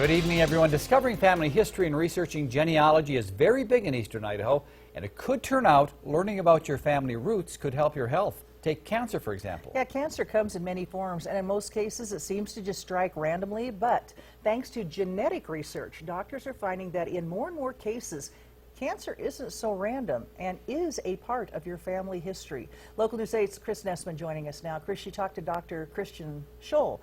Good evening, everyone. Discovering family history and researching genealogy is very big in eastern Idaho, and it could turn out learning about your family roots could help your health. Take cancer, for example. Yeah, cancer comes in many forms, and in most cases it seems to just strike randomly, but thanks to genetic research, doctors are finding that in more and more cases, cancer isn't so random and is a part of your family history. Local News 8's Chris Nessman joining us now. Chris, you talked to Dr. Christian Scholl,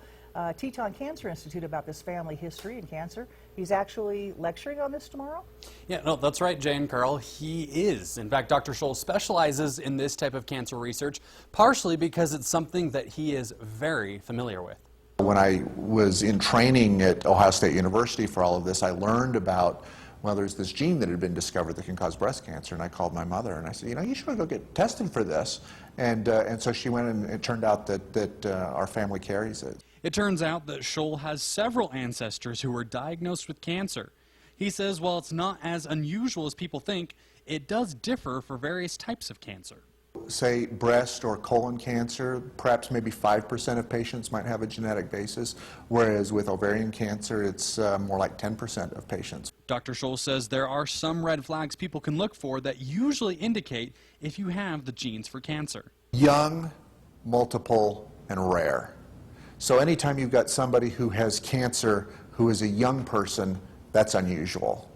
Teton Cancer Institute, about this family history and cancer. He's actually lecturing on this tomorrow? Yeah, no, that's right, Jane Carl. He is. In fact, Dr. Scholl specializes in this type of cancer research, partially because it's something that he is very familiar with. When I was in training at Ohio State University for all of this, I learned about, well, there's this gene that had been discovered that can cause breast cancer, and I called my mother and I said, you should go get tested for this. And so she went, and it turned out that our family carries it. It turns out that Scholl has several ancestors who were diagnosed with cancer. He says while it's not as unusual as people think, it does differ for various types of cancer. Say breast or colon cancer, perhaps maybe 5% of patients might have a genetic basis, whereas with ovarian cancer, it's more like 10% of patients. Dr. Scholl says there are some red flags people can look for that usually indicate if you have the genes for cancer. Young, multiple, and rare. So anytime you've got somebody who has cancer who is a young person, that's unusual.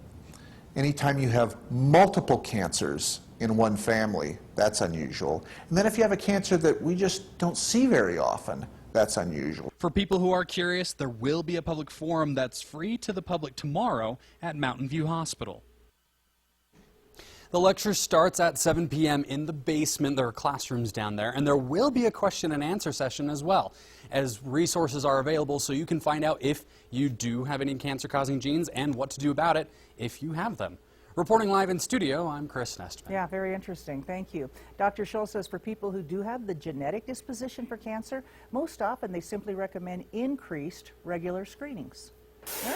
Anytime you have multiple cancers in one family, that's unusual. And then if you have a cancer that we just don't see very often, that's unusual. For people who are curious, there will be a public forum that's free to the public tomorrow at Mountain View Hospital. The lecture starts at 7 p.m. in the basement. There are classrooms down there, and there will be a question and answer session as well, as resources are available so you can find out if you do have any cancer-causing genes and what to do about it if you have them. Reporting live in studio, I'm Chris Nestman. Yeah, very interesting. Thank you. Dr. Scholl says for people who do have the genetic disposition for cancer, most often they simply recommend increased regular screenings.